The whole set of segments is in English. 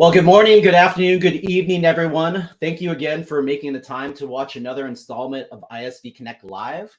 Well, good morning, good afternoon, good evening, everyone. Thank you again for making the time to watch another installment of ISV Connect Live.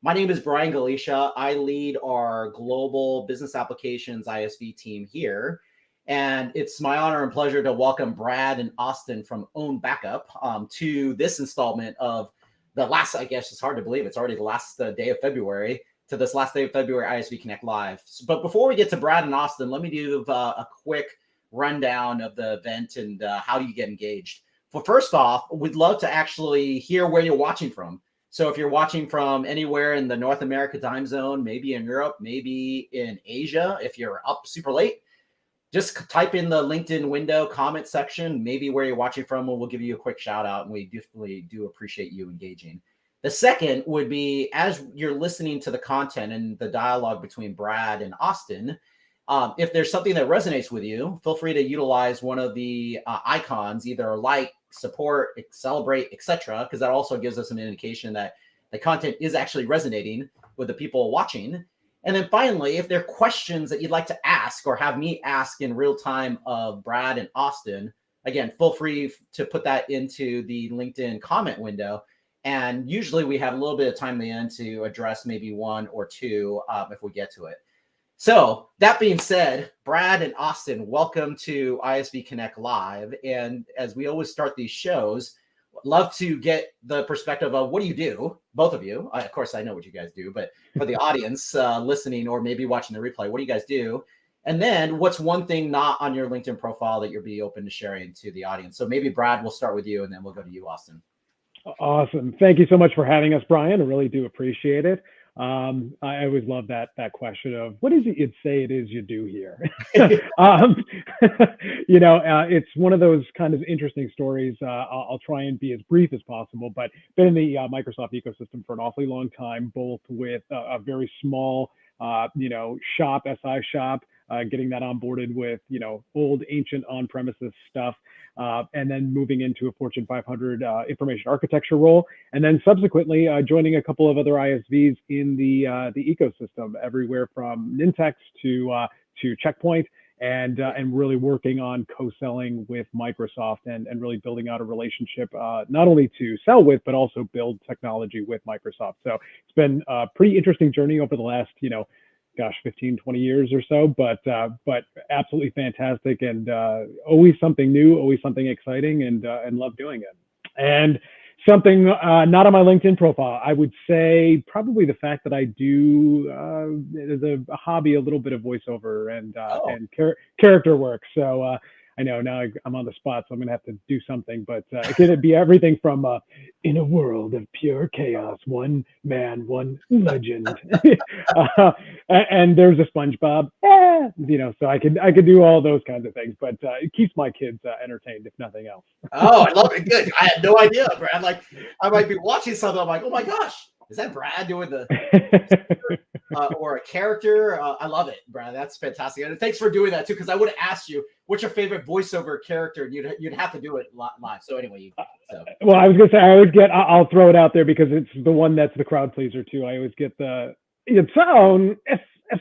My name is Brian Galicia. I lead our global business applications ISV team here. And it's my honor and pleasure to welcome Brad and Austin from OwnBackup to this installment of the last, I guess it's hard to believe, it's already the last day of February, to this last day of February ISV Connect Live. But before we get to Brad and Austin, let me do a quick rundown of the event and how you get engaged. Well, first off, we'd love to actually hear where you're watching from. So if you're watching from anywhere in the North America time zone, maybe in Europe, maybe in Asia, if you're up super late, just type in the LinkedIn window comment section, maybe where you're watching from, and we'll give you a quick shout out. And we definitely do appreciate you engaging. The second would be, as you're listening to the content and the dialogue between Brad and Austin, if there's something that resonates with you, feel free to utilize one of the icons, either like, support, celebrate, etc., because that also gives us an indication that the content is actually resonating with the people watching. And then finally, if there are questions that you'd like to ask or have me ask in real time of Brad and Austin, again, feel free to put that into the LinkedIn comment window. And usually we have a little bit of time at the end to address maybe one or two if we get to it. So that being said, Brad and Austin, welcome to ISV Connect Live. And as we always start these shows, love to get the perspective of what do you do, both of you. Of course, I know what you guys do, but for the audience listening or maybe watching the replay, what do you guys do? And then what's one thing not on your LinkedIn profile that you'll be open to sharing to the audience? So maybe Brad, we'll start with you and then we'll go to you, Austin. Awesome. Thank you so much for having us, Brian. I really do appreciate it. I always love that question of what is it you'd say it is you do here? It's one of those kind of interesting stories. I'll try and be as brief as possible, but been in the Microsoft ecosystem for an awfully long time, both with a very small, shop, SI shop, getting that onboarded with, old ancient on-premises stuff. And then moving into a Fortune 500 information architecture role, and then subsequently joining a couple of other ISVs in the ecosystem, everywhere from Nintex to Checkpoint, and really working on co-selling with Microsoft and really building out a relationship not only to sell with, but also build technology with Microsoft. So it's been a pretty interesting journey over the last 15, 20 years or so, but absolutely fantastic, and always something new, always something exciting, and love doing it. And something not on my LinkedIn profile, I would say probably the fact that I do as a hobby a little bit of voiceover and character work. So I know now I'm on the spot, so I'm going to have to do something, but it could be everything from in a world of pure chaos, one man, one legend. And there's a SpongeBob, so I could do all those kinds of things, but it keeps my kids entertained, if nothing else. Oh, I love it. Good. I had no idea, Brad. Like, I might be watching something. I'm like, oh my gosh, is that Brad doing the or a character? I love it, Brad. That's fantastic. And thanks for doing that too, because I would have asked you what's your favorite voiceover character, and you'd have to do it live. So anyway, well, I was gonna say I'll throw it out there because it's the one that's the crowd pleaser too. I always get it's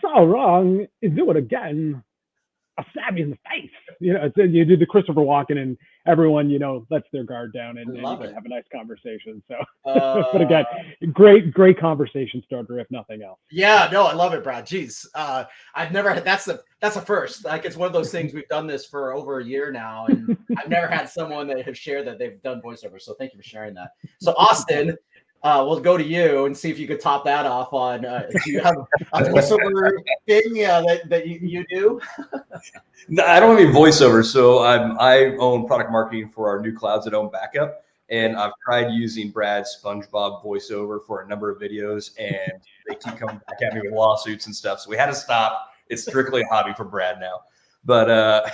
all wrong. Do it again. I'll stab you in the face. You do the Christopher Walken, and everyone, lets their guard down, and you can have a nice conversation. So, but again, great conversation starter, if nothing else. Yeah, no, I love it, Brad. Jeez, I've never had, that's a first. Like, it's one of those things, we've done this for over a year now, and I've never had someone that has shared that they've done voiceover. So thank you for sharing that. So Austin, we'll go to you and see if you could top that off on, do you have a voiceover thing that you do? No, I don't have any voiceover. So I own product marketing for our new clouds at OwnBackup. And I've tried using Brad's SpongeBob voiceover for a number of videos, and they keep coming back at me with lawsuits and stuff. So we had to stop. It's strictly a hobby for Brad now. But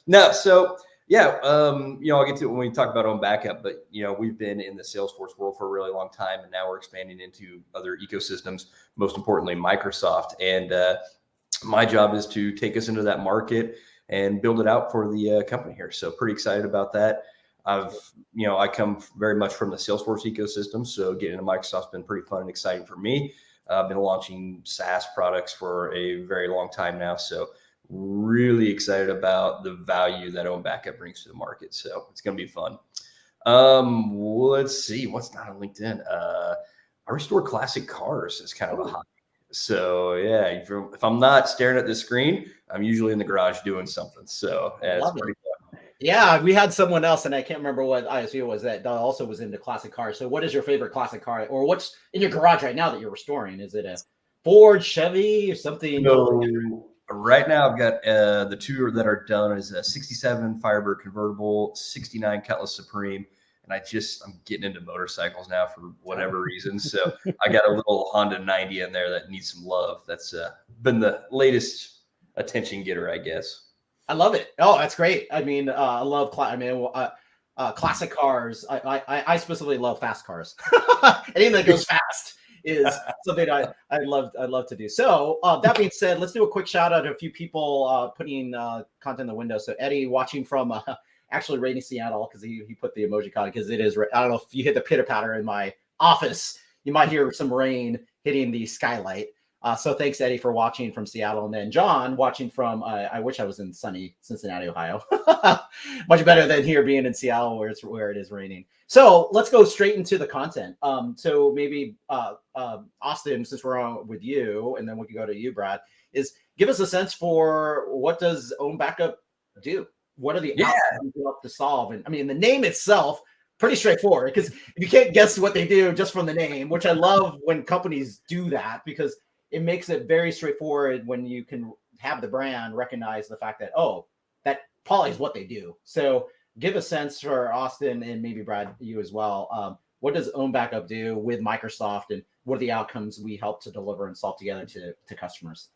no, so yeah, I'll get to it when we talk about OwnBackup, but we've been in the Salesforce world for a really long time, and now we're expanding into other ecosystems, most importantly, Microsoft. And my job is to take us into that market and build it out for the company here. So pretty excited about that. I come very much from the Salesforce ecosystem, so getting into Microsoft's been pretty fun and exciting for me. I've been launching SaaS products for a very long time now, so really excited about the value that OwnBackup brings to the market. So it's going to be fun. Let's see, what's not on LinkedIn. I restore classic cars is kind of a hobby. So yeah, if I'm not staring at the screen, I'm usually in the garage doing something. So yeah, it's pretty fun. Yeah, we had someone else, and I can't remember what ISV was that also was into classic cars. So what is your favorite classic car, or what's in your garage right now that you're restoring? Is it a Ford, Chevy, or something? So right now I've got the two that are done is a 67 Firebird convertible, 69 Cutlass Supreme. And I'm getting into motorcycles now for whatever reason. So I got a little Honda 90 in there that needs some love. That's been the latest attention getter, I guess. I love it. Oh, that's great. I mean, I love classic cars. I specifically love fast cars. Anything that goes fast is something I'd love to do. So that being said, let's do a quick shout out to a few people putting content in the window. So Eddie watching from actually rainy Seattle, because he put the emoji on, because it is, I don't know if you hit the pitter patter in my office, you might hear some rain hitting the skylight. So thanks, Eddie, for watching from Seattle. And then John watching from, I wish I was in sunny Cincinnati, Ohio. Much better than here being in Seattle where it is raining. So let's go straight into the content. So maybe Austin, since we're on with you, and then we can go to you, Brad, is give us a sense for what does OwnBackup do? What are the outcomes you have to solve? And I mean, the name itself, pretty straightforward, because you can't guess what they do just from the name, which I love when companies do that, because it makes it very straightforward when you can have the brand recognize the fact that, oh, that probably is what they do. So give a sense for Austin, and maybe Brad, you as well. What does OwnBackup do with Microsoft, and what are the outcomes we help to deliver and solve together to customers?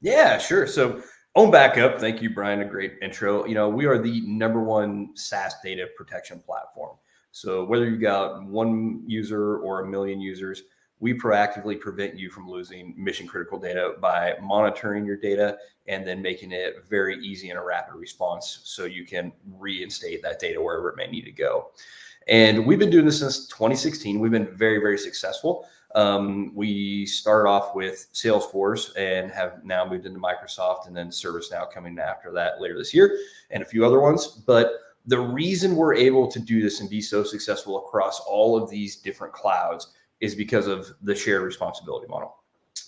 Yeah, sure. So OwnBackup, thank you, Brian, a great intro. We are the #1 SaaS data protection platform. So whether you got one user or a million users, we proactively prevent you from losing mission critical data by monitoring your data and then making it very easy and a rapid response so you can reinstate that data wherever it may need to go. And we've been doing this since 2016. We've been very, very successful. We started off with Salesforce and have now moved into Microsoft, and then ServiceNow coming after that later this year, and a few other ones. But the reason we're able to do this and be so successful across all of these different clouds is because of the shared responsibility model.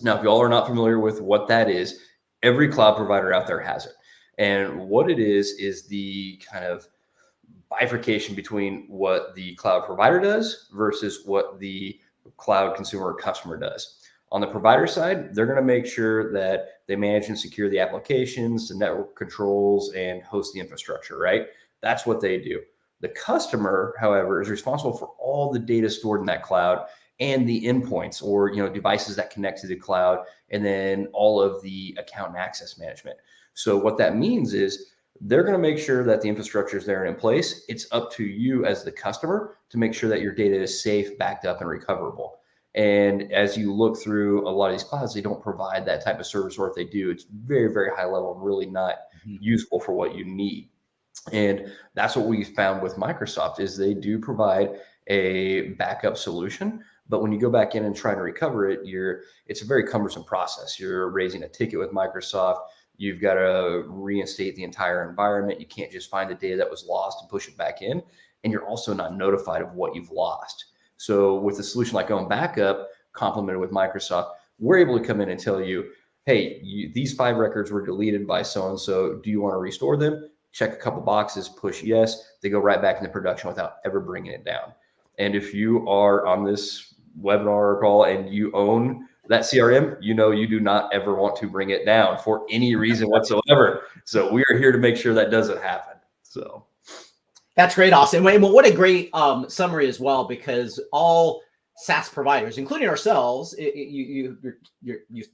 Now, if y'all are not familiar with what that is, every cloud provider out there has it. And what it is the kind of bifurcation between what the cloud provider does versus what the cloud consumer or customer does. On the provider side, they're going to make sure that they manage and secure the applications, the network controls, and host the infrastructure, right? That's what they do. The customer, however, is responsible for all the data stored in that cloud and the endpoints or devices that connect to the cloud, and then all of the account and access management. So what that means is they're going to make sure that the infrastructure is there and in place. It's up to you as the customer to make sure that your data is safe, backed up, and recoverable. And as you look through a lot of these clouds, they don't provide that type of service, or if they do, it's very, very high level and really not useful for what you need. And that's what we found with Microsoft is they do provide a backup solution. But when you go back in and try to recover it, it's a very cumbersome process. You're raising a ticket with Microsoft. You've got to reinstate the entire environment. You can't just find the data that was lost and push it back in. And you're also not notified of what you've lost. So with a solution like OwnBackup, complemented with Microsoft, we're able to come in and tell you, hey, these 5 records were deleted by so-and-so. Do you want to restore them? Check a couple boxes, push yes. They go right back into production without ever bringing it down. And if you are on this webinar call and you own that CRM, you do not ever want to bring it down for any reason whatsoever. So we are here to make sure that doesn't happen. So that's great, Austin. Well, what a great summary as well, because all SaaS providers, including ourselves, you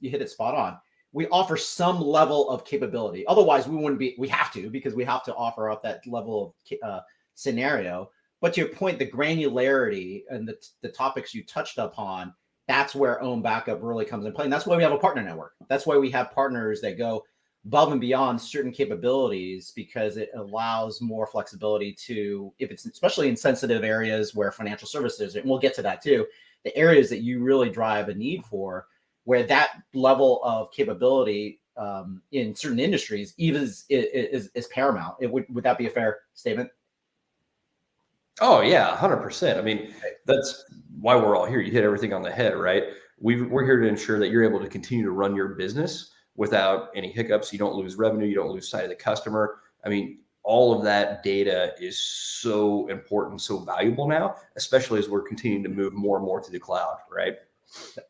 hit it spot on. We offer some level of capability. Otherwise, we have to, because we have to offer up that level of scenario. But to your point, the granularity and the topics you touched upon, that's where OwnBackup really comes in play. And that's why we have a partner network. That's why we have partners that go above and beyond certain capabilities, because it allows more flexibility to, if it's especially in sensitive areas where financial services, and we'll get to that too, the areas that you really drive a need for, where that level of capability in certain industries even is paramount. Would that be a fair statement? Oh yeah, 100%. I mean, that's why we're all here. You hit everything on the head, right? We're here to ensure that you're able to continue to run your business without any hiccups. You don't lose revenue. You don't lose sight of the customer. I mean, all of that data is so important, so valuable now, especially as we're continuing to move more and more to the cloud, right?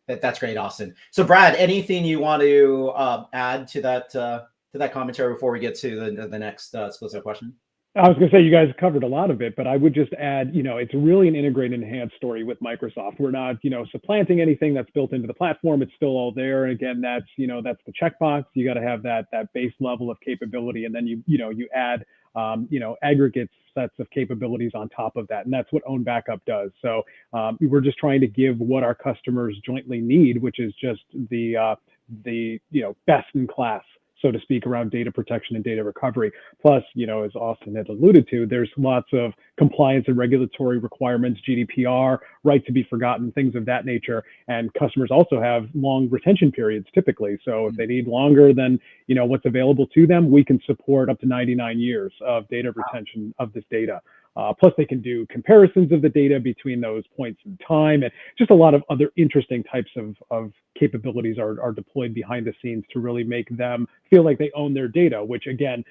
That's great, Austin. So Brad, anything you want to add to that commentary before we get to the next explicit question? I was going to say you guys covered a lot of it, but I would just add, it's really an integrated enhanced story with Microsoft. We're not, supplanting anything that's built into the platform. It's still all there. And again, that's the checkbox. You got to have that base level of capability, and then you add, aggregate sets of capabilities on top of that, and that's what OwnBackup does. So we're just trying to give what our customers jointly need, which is just the best in class, so to speak, around data protection and data recovery. Plus, as Austin had alluded to, there's lots of compliance and regulatory requirements, GDPR, right to be forgotten, things of that nature. And customers also have long retention periods typically. So if they need longer than, what's available to them, we can support up to 99 years of data retention of this data. Plus, they can do comparisons of the data between those points in time, and just a lot of other interesting types of capabilities are deployed behind the scenes to really make them feel like they own their data, which again,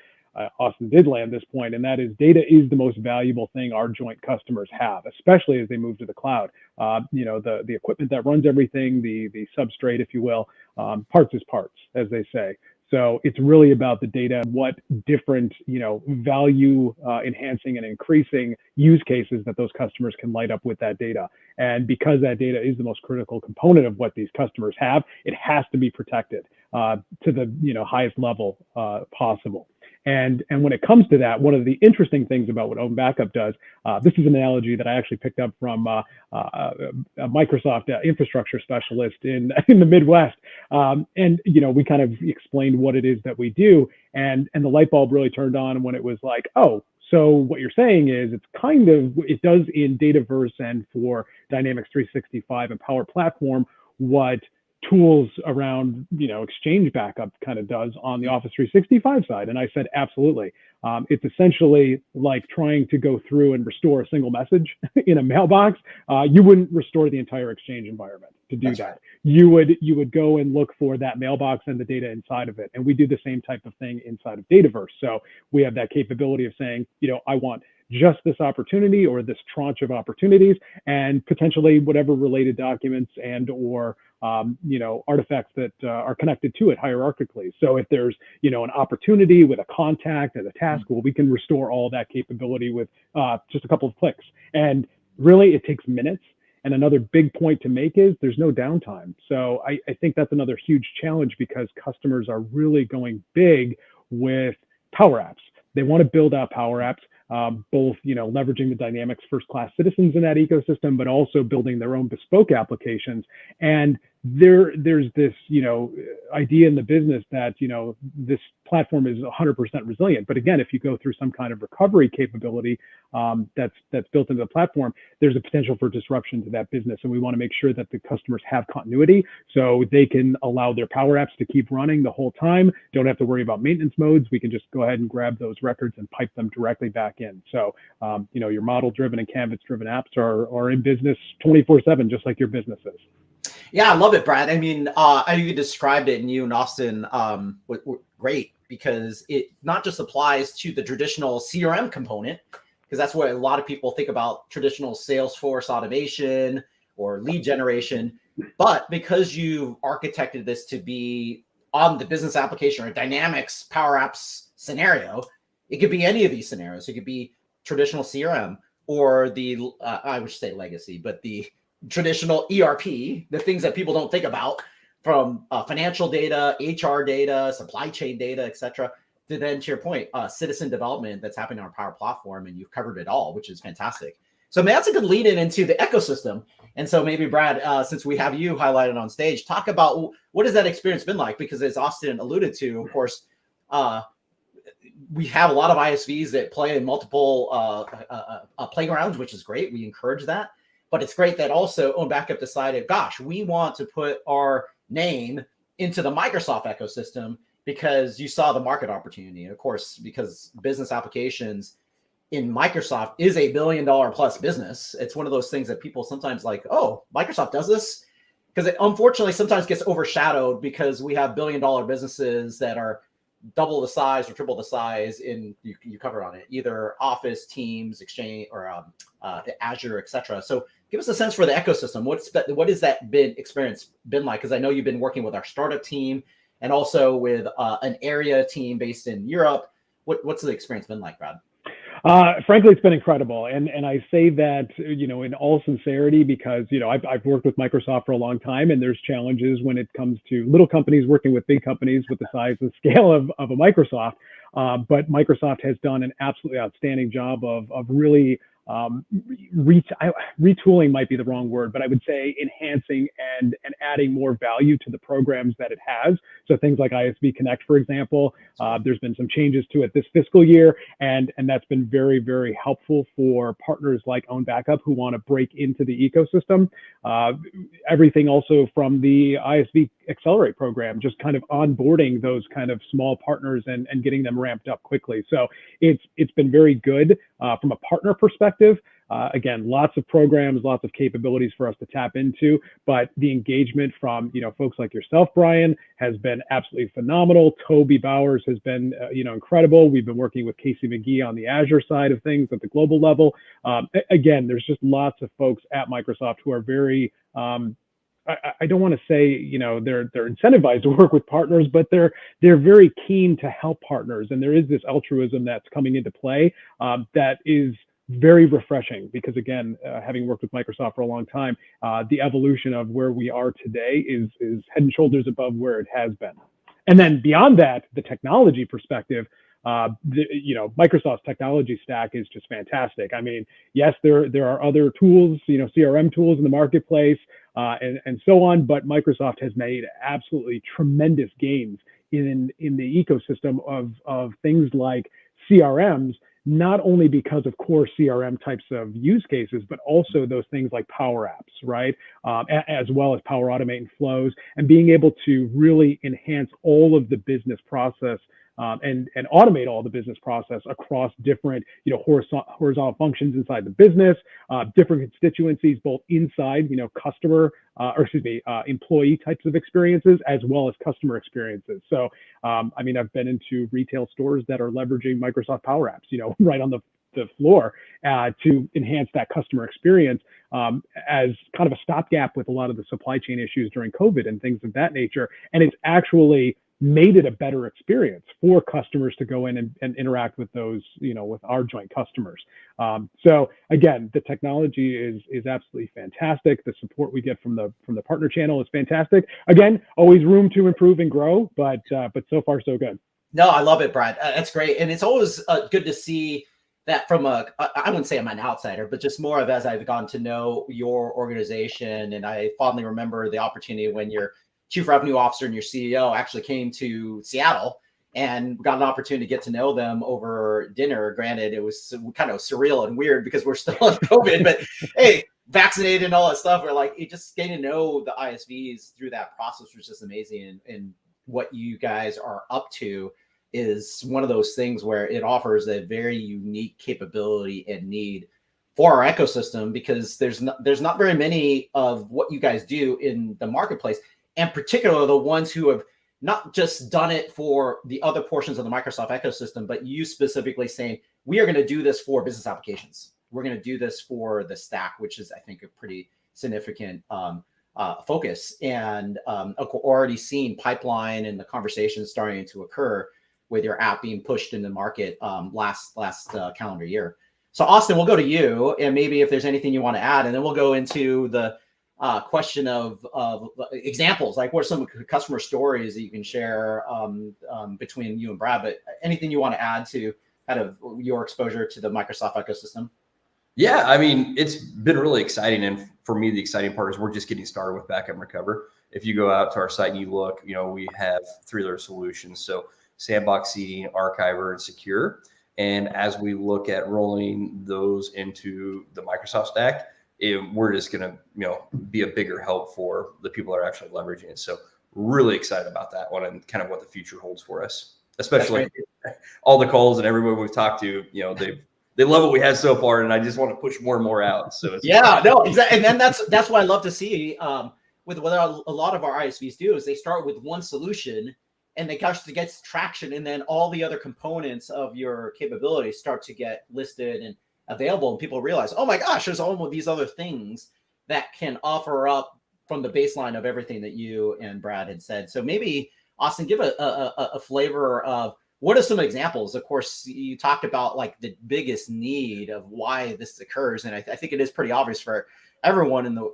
Austin did land this point, and that is data is the most valuable thing our joint customers have, especially as they move to the cloud. The equipment that runs everything, the substrate, if you will, parts is parts, as they say. So it's really about the data, what different, value enhancing and increasing use cases that those customers can light up with that data. And because that data is the most critical component of what these customers have, it has to be protected to the highest level possible. And when it comes to that, one of the interesting things about what OwnBackup does, this is an analogy that I actually picked up from a Microsoft infrastructure specialist in the Midwest. And, we kind of explained what it is that we do. And the light bulb really turned on when it was like, oh, so what you're saying is it does in Dataverse and for Dynamics 365 and Power Platform what tools around Exchange backup kind of does on the Office 365 side. And I said, absolutely. It's essentially like trying to go through and restore a single message in a mailbox. You wouldn't restore the entire Exchange environment to do that. You would go and look for that mailbox and the data inside of it. And we do the same type of thing inside of Dataverse. So we have that capability of saying, I want just this opportunity or this tranche of opportunities, and potentially whatever related documents and or artifacts that are connected to it hierarchically. So if there's an opportunity with a contact and a task, well, we can restore all that capability with just a couple of clicks. And really, it takes minutes. And another big point to make is there's no downtime. So I think that's another huge challenge, because customers are really going big with Power Apps. They want to build out Power Apps. Both, leveraging the Dynamics first-class citizens in that ecosystem, but also building their own bespoke applications. And there's this, idea in the business that, this platform is 100% resilient. But again, if you go through some kind of recovery capability that's built into the platform, there's a potential for disruption to that business. And we want to make sure that the customers have continuity so they can allow their Power Apps to keep running the whole time. Don't have to worry about maintenance modes. We can just go ahead and grab those records and pipe them directly back in. So, your model-driven and canvas-driven apps are in business 24/7, just like your business is. Yeah, I love it, Brad. I mean, you described it, and you and Austin were great, because it not just applies to the traditional CRM component, because that's what a lot of people think about traditional Salesforce automation or lead generation, but because you've architected this to be on the business application or Dynamics Power Apps scenario, it could be any of these scenarios. It could be traditional CRM or the, I would say legacy, but the traditional ERP, the things that people don't think about, from financial data, HR data, supply chain data, etc. To then, to your point, citizen development that's happening on our Power Platform, and you've covered it all, which is fantastic. So that's a good lead in into the ecosystem. And so maybe Brad, since we have you highlighted on stage, talk about what has that experience been like? Because as Austin alluded to, of course, we have a lot of ISVs that play in multiple playgrounds, which is great. We encourage that. But it's great that also OwnBackup decided, gosh, we want to put our name into the Microsoft ecosystem because you saw the market opportunity. And of course, because business applications in Microsoft is a $1 billion plus business. It's one of those things that people sometimes like, oh, Microsoft does this? Because it unfortunately sometimes gets overshadowed because we have $1 billion businesses that are double the size or triple the size in you cover on it, either Office, Teams, Exchange, or Azure, etc. So give us a sense for the ecosystem. What has that experience been like? Because I know you've been working with our startup team and also with an area team based in Europe. What's the experience been like, Brad? Frankly, it's been incredible. And I say that, in all sincerity, because, I've worked with Microsoft for a long time, and there's challenges when it comes to little companies working with big companies with the size and scale of a Microsoft. But Microsoft has done an absolutely outstanding job of really retooling might be the wrong word, but I would say enhancing and adding more value to the programs that it has. So things like ISV Connect, for example, there's been some changes to it this fiscal year, and that's been very, very helpful for partners like OwnBackup who want to break into the ecosystem. Everything also from the ISV Accelerate program, just kind of onboarding those kind of small partners and getting them ramped up quickly. So it's been very good from a partner perspective. Again, lots of programs, lots of capabilities for us to tap into, but the engagement from folks like yourself, Brian, has been absolutely phenomenal. Toby Bowers has been incredible. We've been working with Casey McGee on the Azure side of things at the global level. Again, there's just lots of folks at Microsoft who are very I don't want to say they're incentivized to work with partners, but they're very keen to help partners, and there is this altruism that's coming into play that is very refreshing, because again, having worked with Microsoft for a long time, the evolution of where we are today is head and shoulders above where it has been. And then beyond that, the technology perspective, Microsoft's technology stack is just fantastic. I mean, yes, there are other tools, CRM tools in the marketplace, and so on, but Microsoft has made absolutely tremendous gains in the ecosystem of things like CRMs, not only because of core CRM types of use cases, but also those things like Power Apps, right? As well as Power Automate and flows, and being able to really enhance all of the business process and automate all the business process across different, horizontal functions inside the business, different constituencies, both inside, employee types of experiences, as well as customer experiences. So, I've been into retail stores that are leveraging Microsoft Power Apps, right on the floor to enhance that customer experience as kind of a stopgap with a lot of the supply chain issues during COVID and things of that nature. And it's actually made it a better experience for customers to go in and interact with those, with our joint customers. So again, the technology is absolutely fantastic. The support we get from the partner channel is fantastic. Again, always room to improve and grow, but so far so good. No, I love it, Brad. That's great. And it's always good to see that from I wouldn't say I'm an outsider, but just more of as I've gotten to know your organization. And I fondly remember the opportunity when your Chief Revenue Officer and your CEO actually came to Seattle and got an opportunity to get to know them over dinner. Granted, it was kind of surreal and weird because we're still in COVID, but hey, vaccinated and all that stuff. We're like, just getting to know the ISVs through that process was just amazing. And what you guys are up to is one of those things where it offers a very unique capability and need for our ecosystem, because there's not very many of what you guys do in the marketplace, and particularly the ones who have not just done it for the other portions of the Microsoft ecosystem, but you specifically saying, we are going to do this for business applications. We're going to do this for the stack, which is, I think, a pretty significant focus. And already seeing pipeline and the conversations starting to occur with your app being pushed in the market last calendar year. So Austin, we'll go to you, and maybe if there's anything you want to add, and then we'll go into the question of examples, like what are some customer stories that you can share between you and Brad, but anything you want to add to kind of your exposure to the Microsoft ecosystem? Yeah, it's been really exciting. And for me, the exciting part is we're just getting started with Backup and Recover. If you go out to our site and you look, we have 3 other solutions. So Sandbox, Seeding, Archiver, and Secure. And as we look at rolling those into the Microsoft stack, we're just going to, be a bigger help for the people that are actually leveraging it. So really excited about that one and kind of what the future holds for us, especially all the calls and everyone we've talked to, they love what we had so far, and I just want to push more and more out. So it's no, exactly. And then that's what I love to see with what a lot of our ISVs do is they start with one solution and they get traction, and then all the other components of your capabilities start to get listed and available, and people realize, oh my gosh, there's all of these other things that can offer up from the baseline of everything that you and Brad had said. So maybe Austin, give a flavor of what are some examples. Of course, you talked about like the biggest need of why this occurs, and I think it is pretty obvious for everyone in the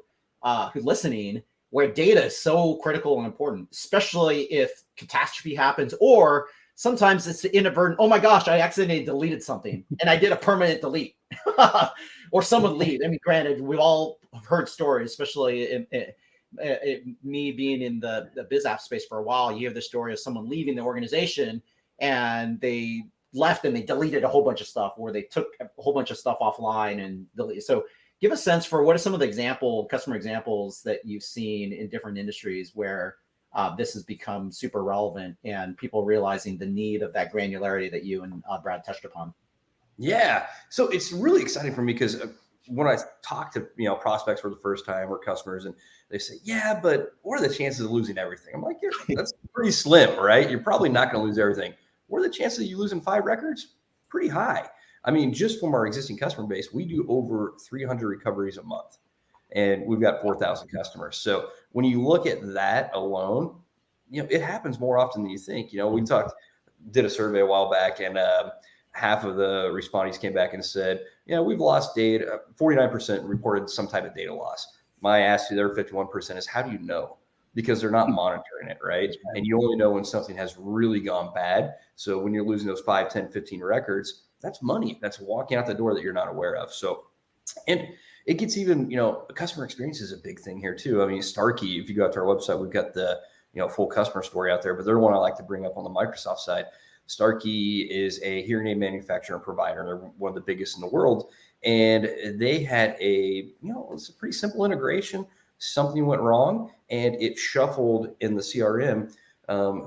who's listening, where data is so critical and important, especially if catastrophe happens, or sometimes it's inadvertent. Oh my gosh, I accidentally deleted something and I did a permanent delete or someone leave. I mean, granted, we've all heard stories, especially in me being in the biz app space for a while. You hear the story of someone leaving the organization and they left and they deleted a whole bunch of stuff, or they took a whole bunch of stuff offline and deleted. So give a sense for what are some of the customer examples that you've seen in different industries where this has become super relevant and people realizing the need of that granularity that you and Brad touched upon. Yeah. So it's really exciting for me because when I talk to, prospects for the first time or customers, and they say, yeah, but what are the chances of losing everything? I'm like, yeah, that's pretty slim, right? You're probably not going to lose everything. What are the chances of you losing 5 records? Pretty high. I mean, just from our existing customer base, we do over 300 recoveries a month, and we've got 4,000 customers. So when you look at that alone, it happens more often than you think. We did a survey a while back, and half of the respondents came back and said, we've lost data. 49% reported some type of data loss. My ask to their 51% is, how do you know? Because they're not monitoring it, right? And you only know when something has really gone bad. So when you're losing those 5, 10, 15 records, that's money. That's walking out the door that you're not aware of. So, and it gets even, customer experience is a big thing here too. I mean, Starkey, if you go out to our website, we've got the, full customer story out there, but they're the one I like to bring up on the Microsoft side. Starkey is a hearing aid manufacturer and provider. They're one of the biggest in the world. And they had it's a pretty simple integration. Something went wrong and it shuffled in the CRM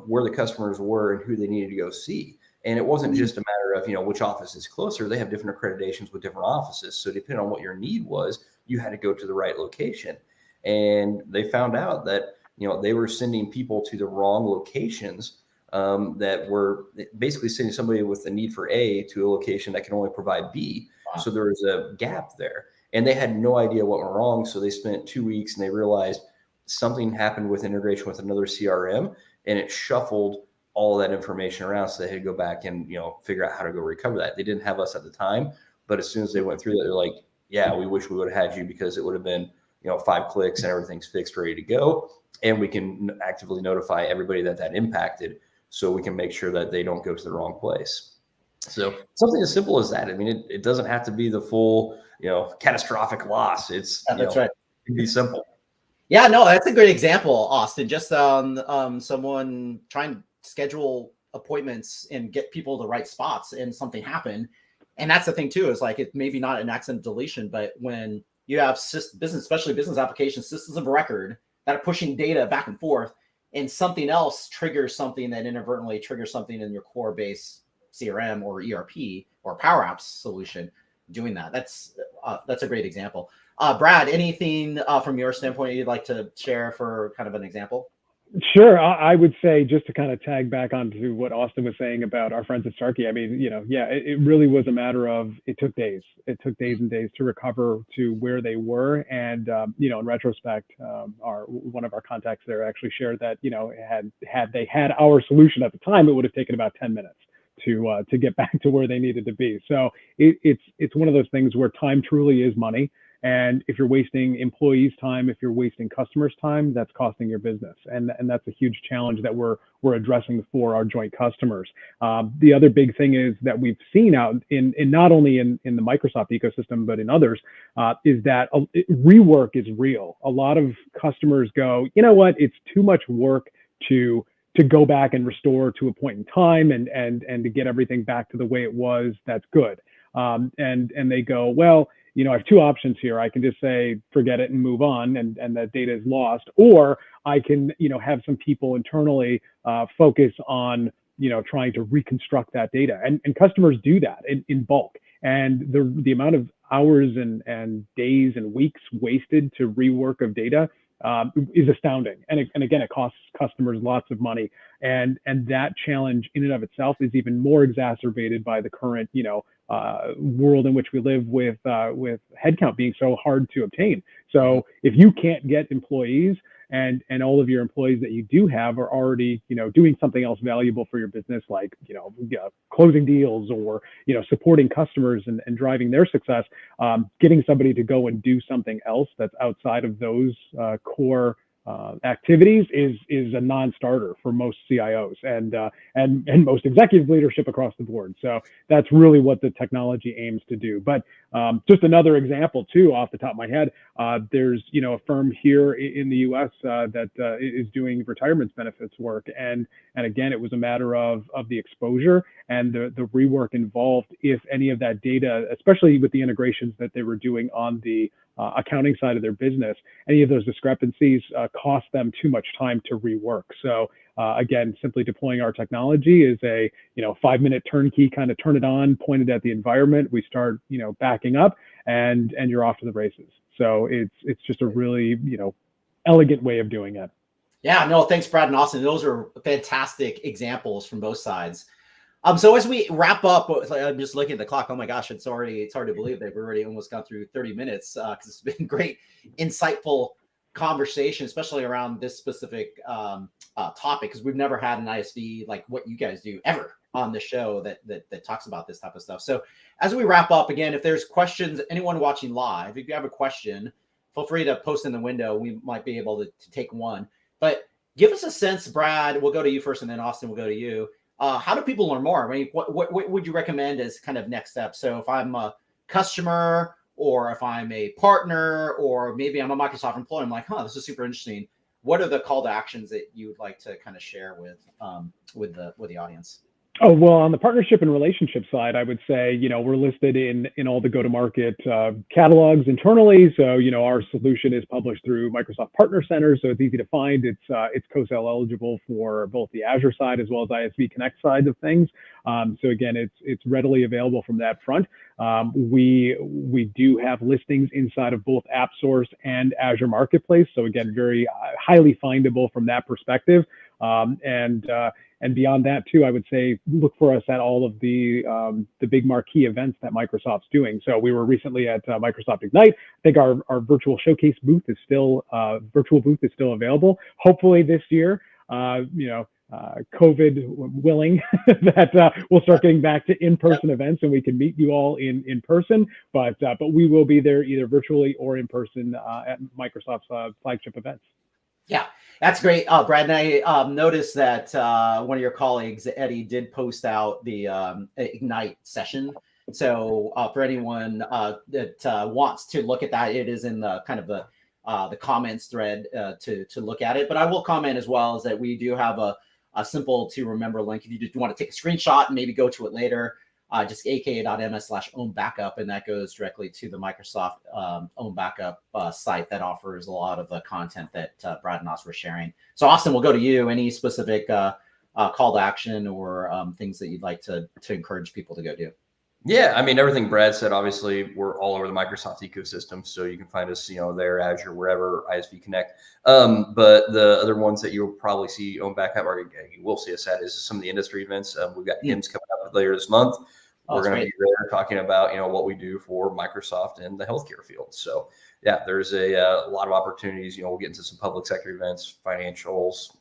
where the customers were and who they needed to go see. And it wasn't just a matter of, which office is closer. They have different accreditations with different offices. So depending on what your need was, you had to go to the right location. And they found out that, they were sending people to the wrong locations that were basically sending somebody with a need for A to a location that can only provide B. Wow. So there was a gap there. And they had no idea what went wrong. So they spent 2 weeks and they realized something happened with integration with another CRM, and it shuffled all of that information around. So they had to go back and, figure out how to go recover that. They didn't have us at the time, but as soon as they went through that, they're like, yeah, we wish we would have had you, because it would have been, 5 clicks and everything's fixed, ready to go. And we can actively notify everybody that impacted, so we can make sure that they don't go to the wrong place. So something as simple as that. I mean, it doesn't have to be the full, catastrophic loss. It's that's right. It can be simple. Yeah, no, that's a great example, Austin. Just someone trying to schedule appointments and get people to the right spots, and something happened. And that's the thing too, is like, it's maybe not an accident deletion, but when you have especially business applications, systems of record that are pushing data back and forth, and something else triggers something that inadvertently triggers something in your core base CRM or ERP or Power Apps solution, doing that. That's a great example. Brad, anything from your standpoint you'd like to share for kind of an example? Sure. I would say, just to kind of tag back onto what Austin was saying about our friends at Starkey. I mean, it really was a matter of, it took days. It took days and days to recover to where they were. And, in retrospect, one of our contacts there actually shared that, had they had our solution at the time, it would have taken about 10 minutes to get back to where they needed to be. So it's one of those things where time truly is money. And if you're wasting employees' time, if you're wasting customers' time, that's costing your business. And that's a huge challenge that we're addressing for our joint customers. The other big thing is that we've seen out in not only in the Microsoft ecosystem, but in others, is that rework is real. A lot of customers go, you know what, it's too much work to go back and restore to a point in time and to get everything back to the way it was. That's good. And they go, well, I have two options here. I can just say, forget it and move on, and that data is lost, or I can, have some people internally focus on, trying to reconstruct that data. And customers do that in bulk. And the amount of hours and days and weeks wasted to rework of data is astounding. And again, it costs customers lots of money. And that challenge in and of itself is even more exacerbated by the current, world in which we live with headcount being so hard to obtain. So if you can't get employees, and all of your employees that you do have are already, doing something else valuable for your business, like, closing deals or, supporting customers and driving their success, getting somebody to go and do something else that's outside of those core activities is a non-starter for most CIOs and most executive leadership across the board. So that's really what the technology aims to do. But just another example too, off the top of my head, there's a firm here in the U.S. That is doing retirement benefits work, and again, it was a matter of the exposure and the rework involved. If any of that data, especially with the integrations that they were doing on the accounting side of their business, any of those discrepancies cost them too much time to rework. So again, simply deploying our technology is a 5-minute turnkey, kind of turn it on, pointed at the environment. We start backing up, and you're off to the races. So it's just a really elegant way of doing it. Yeah, no, thanks, Brad and Austin. Those are fantastic examples from both sides. So as we wrap up, I'm just looking at the clock. Oh my gosh, it's hard to believe that we've already almost gone through 30 minutes because it's been great, insightful conversation, especially around this specific topic, because we've never had an ISV like what you guys do ever on the show that talks about this type of stuff. So as we wrap up, again, if there's questions, anyone watching live, if you have a question, feel free to post in the window. We might be able to take one. But give us a sense, Brad, we'll go to you first, and then Austin will go to you. How do people learn more? I mean, what would you recommend as kind of next step? So if I'm a customer, or if I'm a partner, or maybe I'm a Microsoft employee, I'm like, this is super interesting. What are the call to actions that you would like to kind of share with the audience? Oh, well, on the partnership and relationship side, I would say, we're listed in all the go-to-market catalogs internally. So, our solution is published through Microsoft Partner Center, so it's easy to find. It's co-sell eligible for both the Azure side as well as ISV Connect side of things. So again, it's readily available from that front. We do have listings inside of both AppSource and Azure Marketplace. So again, very highly findable from that perspective. And beyond that too, I would say look for us at all of the big marquee events that Microsoft's doing. So we were recently at Microsoft Ignite. I think our virtual showcase booth is still available. Hopefully this year, COVID willing, that we'll start getting back to in-person events and we can meet you all in person. But we will be there either virtually or in person at Microsoft's flagship events. Yeah, that's great, Brad. And I noticed that one of your colleagues, Eddie, did post out the Ignite session. So for anyone that wants to look at that, it is in the kind of the comments thread to look at it. But I will comment as well is that we do have a simple to remember link. If you just want to take a screenshot and maybe go to it later, just aka.ms/OwnBackup, and that goes directly to the Microsoft OwnBackup site that offers a lot of the content that Brad and Austin were sharing. So Austin, we'll go to you. Any specific call to action or things that you'd like to encourage people to go do? Yeah, I mean, everything Brad said, obviously, we're all over the Microsoft ecosystem, so you can find us, there, Azure, wherever, ISV Connect. But the other ones that you'll probably see OwnBackup, or you will see us at, is some of the industry events. We've got HIMSS coming up later this month. We're going to be there talking about, what we do for Microsoft in the healthcare field. So, yeah, there's a lot of opportunities. We'll get into some public sector events, financials.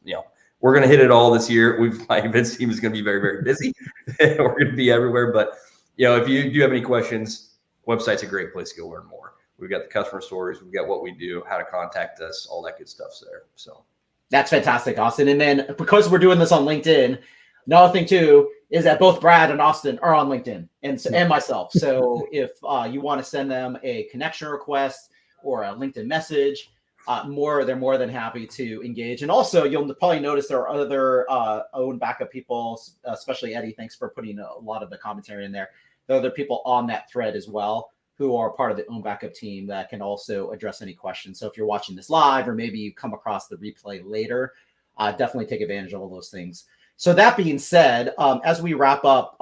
We're going to hit it all this year. My events team is going to be very, very busy. We're going to be everywhere, but if you do have any questions, website's a great place to go learn more. We've got the customer stories, we've got what we do, how to contact us, all that good stuff's there. So that's fantastic, Austin. And then because we're doing this on LinkedIn, another thing too is that both Brad and Austin are on LinkedIn and myself. So if you want to send them a connection request or a LinkedIn message, they're more than happy to engage. And also, you'll probably notice there are other OwnBackup people, especially Eddie. Thanks for putting a lot of the commentary in there. There are other people on that thread as well. who are part of the OwnBackup team that can also address any questions. So if you're watching this live, or maybe you come across the replay later, definitely take advantage of all those things. So that being said, as we wrap up,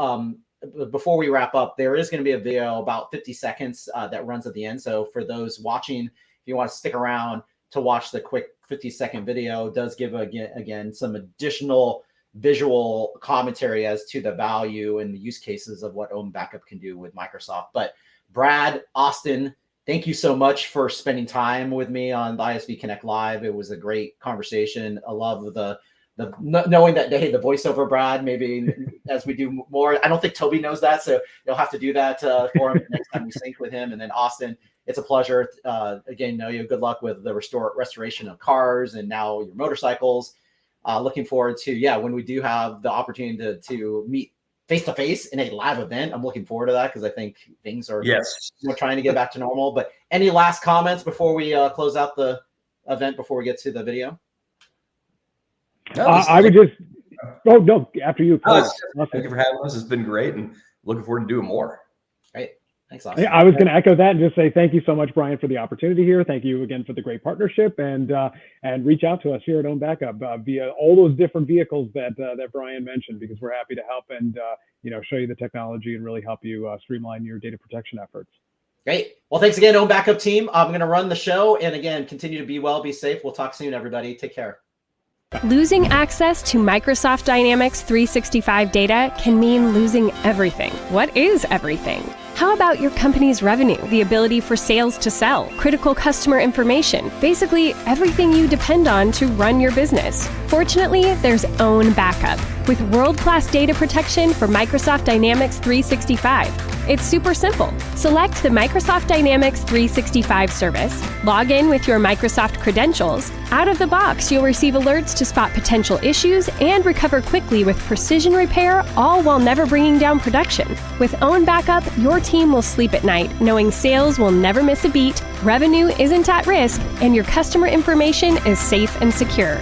before we wrap up, there is going to be a video about 50 seconds that runs at the end. So for those watching, if you want to stick around to watch the quick 50-second video, it does give again some additional visual commentary as to the value and the use cases of what OwnBackup can do with Microsoft. But Brad, Austin, thank you so much for spending time with me on the ISV Connect Live. It was a great conversation. I love the knowing that, hey, the voiceover Brad, maybe as we do more. I don't think Toby knows that, so you'll have to do that for him next time we sync with him. And then Austin, it's a pleasure. Again, know you. Good luck with the restoration of cars and now your motorcycles. Looking forward to, when we do have the opportunity to meet face-to-face in a live event. I'm looking forward to that because I think things are we're trying to get back to normal. But any last comments before we close out the event, before we get to the video? No, I would just, after you. Thank you for having us. It's been great and looking forward to doing more. Great. Thanks, Austin. I was going to echo that and just say thank you so much, Brian, for the opportunity here. Thank you again for the great partnership, and reach out to us here at OwnBackup via all those different vehicles that Brian mentioned, because we're happy to help and show you the technology and really help you streamline your data protection efforts. Great. Well, thanks again, OwnBackup team. I'm going to run the show, and again, continue to be well, be safe. We'll talk soon, everybody. Take care. Losing access to Microsoft Dynamics 365 data can mean losing everything. What is everything? How about your company's revenue, the ability for sales to sell, critical customer information, basically everything you depend on to run your business? Fortunately, there's OwnBackup with world-class data protection for Microsoft Dynamics 365. It's super simple. Select the Microsoft Dynamics 365 service, log in with your Microsoft credentials. Out of the box, you'll receive alerts to spot potential issues and recover quickly with precision repair, all while never bringing down production. With OwnBackup, your team will sleep at night knowing sales will never miss a beat, revenue isn't at risk, and your customer information is safe and secure.